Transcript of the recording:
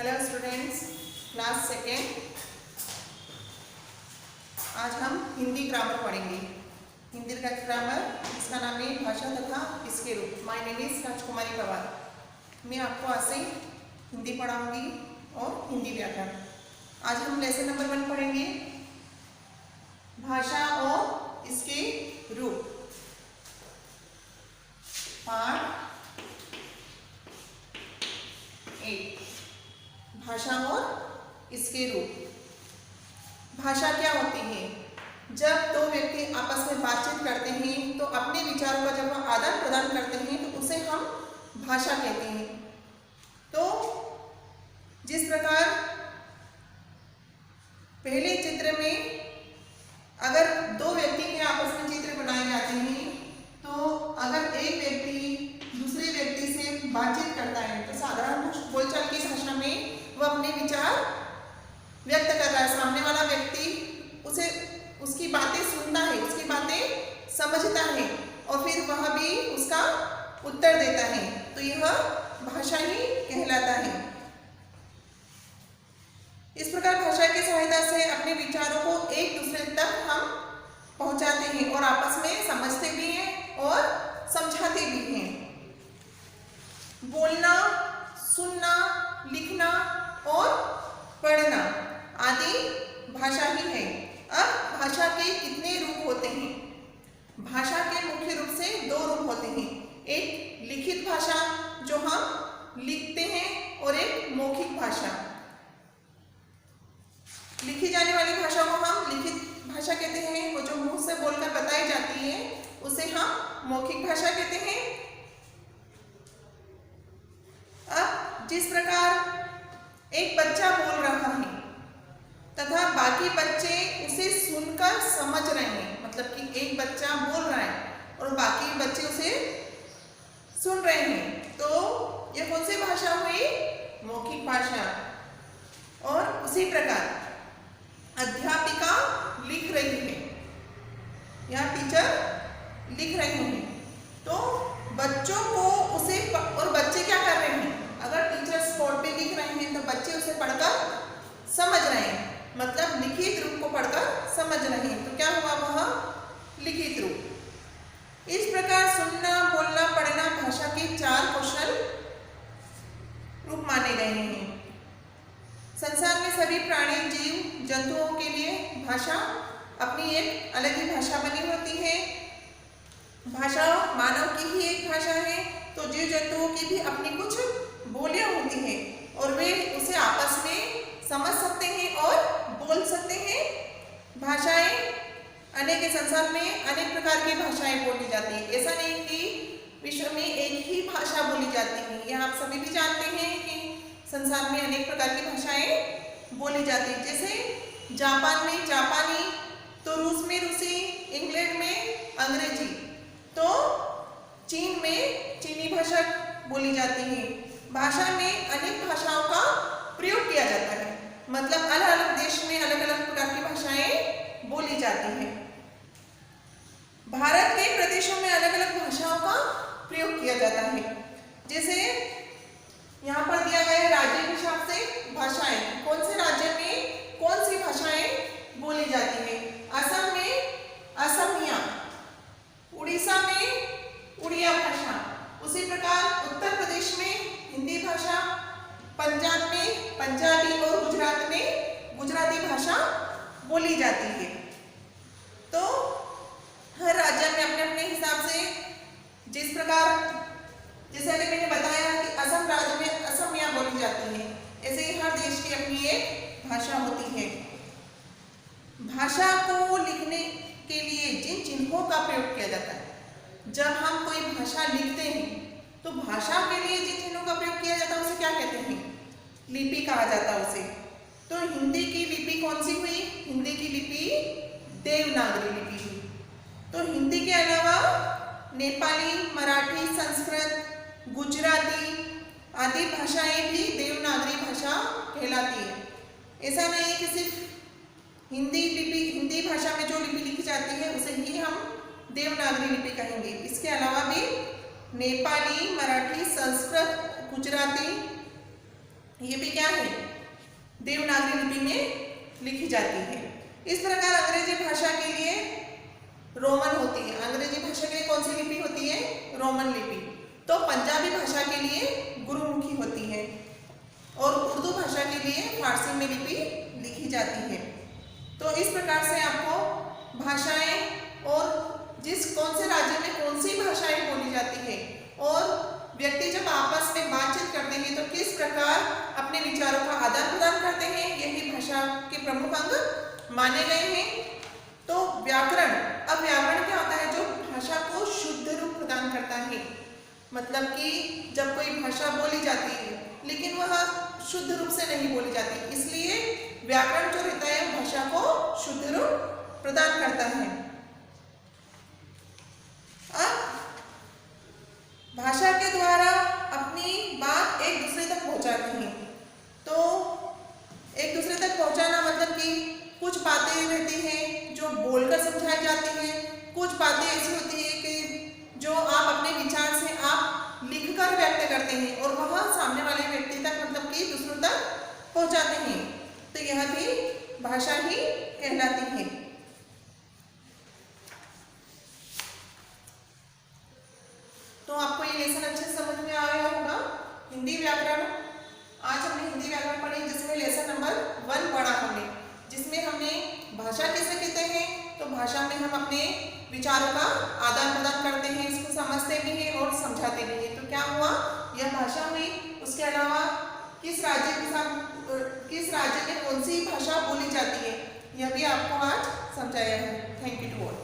Hello students, class second. आज हम Hindi grammar पढ़ेंगे। हिंदी का ग्रामर, इसका नाम है भाषा तथा इसके रूप। माय नेम इज राजकुमारी पवार। मैं आपको आज से हिंदी पढ़ाऊंगी और हिंदी व्याकरण। आज हम लेसन नंबर 1 पढ़ेंगे, भाषा और इसके रूप। पार्ट 8, भाषा और इसके रूप। भाषा क्या होती है? जब दो व्यक्ति आपस में बातचीत करते हैं तो अपने विचारों का जब वह आदान प्रदान करते हैं तो उसे हम भाषा कहते हैं। तो जिस प्रकार पहले चित्र में अगर दो व्यक्ति के आपस में चित्र बनाए जाते हैं तो अगर एक व्यक्ति दूसरे व्यक्ति से बातचीत करता है तो साधारण बोलचाल की भाषा में वह अपने विचार व्यक्त कर रहा है। सामने वाला व्यक्ति उसे उसकी बातें सुनता है, उसकी बातें समझता है और फिर वह भी उसका उत्तर देता है। तो यह भाषा ही कहलाता है। इस प्रकार भाषा की सहायता से अपने विचारों को एक दूसरे तक हम पहुंचाते हैं और आपस में समझते भी हैं और समझाते भी हैं। बोलना, सुनना, लिखना और पढ़ना आदि भाषा ही है। अब भाषा के कितने रूप होते हैं? भाषा के मुख्य रूप से 2 रूप होते हैं। एक लिखित भाषा जो हम लिखते हैं और एक मौखिक भाषा। लिखी जाने वाली भाषा को हम लिखित भाषा कहते हैं। वो जो मुंह से बोलकर बताई जाती है उसे हम मौखिक भाषा कहते हैं। अब जिस प्रकार एक बच्चा बोल रहा है तथा बाकी बच्चे उसे सुनकर समझ रहे हैं, मतलब कि एक बच्चा बोल रहा है और बाकी बच्चे उसे सुन रहे हैं, तो यह कौन सी भाषा हुई? मौखिक भाषा। और उसी प्रकार अध्यापिका लिख रही है या टीचर लिख रहे हैं तो बच्चों को उसे और बच्चे क्या कर रहे हैं? अगर टीचर स्पॉट पे लिख रहे हैं तो बच्चे उसे पढ़कर समझ रहे हैं, मतलब लिखित रूप को पढ़कर समझ रहे हैं। तो क्या हुआ? वह लिखित रूप। इस प्रकार सुनना, बोलना, पढ़ना भाषा के 4 कौशल रूप माने गए हैं। संसार में सभी प्राणी, जीव, जंतुओं के लिए भाषा अपनी एक अलग ही भाषा बनी होती है। भाषा मानव की ही एक भाषा है तो जीव जंतुओं की भी अपनी कुछ बोलियां होती हैं और वे उसे आपस में समझ सकते हैं और बोल सकते हैं। भाषाएं अनेक, संसार में अनेक प्रकार की भाषाएं बोली जाती हैं। ऐसा नहीं कि विश्व में एक ही भाषा बोली जाती है। यह आप सभी भी जानते हैं कि संसार में अनेक प्रकार की भाषाएं बोली जाती है। जैसे जापान में जापानी, तो रूस में रूसी, इंग्लैंड में अंग्रेजी, तो चीन में चीनी भाषा बोली जाती है। भाषा में अनेक भाषाओं का प्रयोग किया जाता है, मतलब अलग अलग देश में अलग अलग प्रकार की भाषाएं बोली जाती हैं। भारत के प्रदेशों में अलग अलग भाषाओं का प्रयोग किया जाता है। जैसे यहाँ पर दिया गया है राज्य के हिसाब से भाषाएं, कौन से राज्य में कौन सी भाषाएं बोली जाती है। असम में असमिया, उड़ीसा में उड़िया भाषा, उसी प्रकार उत्तर प्रदेश में हिंदी भाषा, पंजाब में पंजाबी और गुजरात में गुजराती भाषा बोली जाती है। तो हर राज्य में अपने अपने हिसाब से, जिस प्रकार जैसे अभी मैंने बताया कि असम राज्य में असमिया बोली जाती है, ऐसे ही हर देश की अपनी एक भाषा होती है। भाषा को लिखने के लिए जिन चिन्हों का प्रयोग किया जाता है, जब हम कोई भाषा लिखते हैं तो भाषा के लिए जिन चिन्हों का प्रयोग किया जाता है उसे क्या कहते हैं? लिपि कहा जाता है उसे। तो हिंदी की लिपि कौन सी हुई? हिंदी की लिपि देवनागरी लिपि हुई। तो हिंदी के अलावा नेपाली, मराठी, संस्कृत, गुजराती आदि भाषाएं भी देवनागरी भाषा कहलाती है। ऐसा नहीं है कि सिर्फ हिंदी भाषा में जो लिपि लिखी जाती है उसे ही हम देवनागरी लिपि कहेंगे। इसके अलावा भी नेपाली, मराठी, संस्कृत, गुजराती ये भी क्या है? देवनागरी लिपि में लिखी जाती है। इस प्रकार अंग्रेजी भाषा के लिए रोमन होती है। अंग्रेजी भाषा के लिए कौन सी लिपि होती है? रोमन लिपि। तो पंजाबी भाषा के लिए गुरुमुखी होती है और उर्दू भाषा के लिए फारसी में लिपि लिखी जाती है। तो इस प्रकार से आपको भाषाएं और कौन से राज्य में कौन सी भाषाएं बोली जाती है और व्यक्ति जब आपस में बातचीत करते हैं तो किस प्रकार अपने विचारों का आदान प्रदान करते हैं, यही भाषा के प्रमुख अंग माने गए हैं। तो व्याकरण, अब व्याकरण क्या होता है? जो भाषा को शुद्ध रूप प्रदान करता है। मतलब कि जब कोई भाषा बोली जाती है लेकिन वह शुद्ध रूप से नहीं बोली जाती, इसलिए व्याकरण जो रहता है भाषा को शुद्ध रूप प्रदान करता है। अब भाषा के द्वारा अपनी बात एक दूसरे तक पहुंचाते हैं। तो एक दूसरे तक पहुंचाना मतलब कि कुछ बातें रहती हैं जो बोलकर समझाई जाती हैं, कुछ बातें ऐसी होती है कि जो आप अपने विचार से आप लिखकर व्यक्त करते हैं और वह सामने वाले व्यक्ति तक मतलब कि दूसरों तक पहुंचाते हैं। तो यह भी भाषा ही कहलाती है। तो आपको ये लेसन अच्छे से समझ में आया होगा। हिंदी व्याकरण, आज हमने हिंदी व्याकरण पढ़ी जिसमें लेसन नंबर 1 पढ़ा हमने, जिसमें हमने भाषा किसे कहते हैं। तो भाषा में हम अपने विचारों का आदान प्रदान करते हैं, इसको समझते भी हैं और समझाते भी हैं। तो क्या हुआ? यह भाषा हुई। उसके अलावा किस राज्य में कौन सी भाषा बोली जाती है, यह भी आपको आज समझाया है। Thank you to all.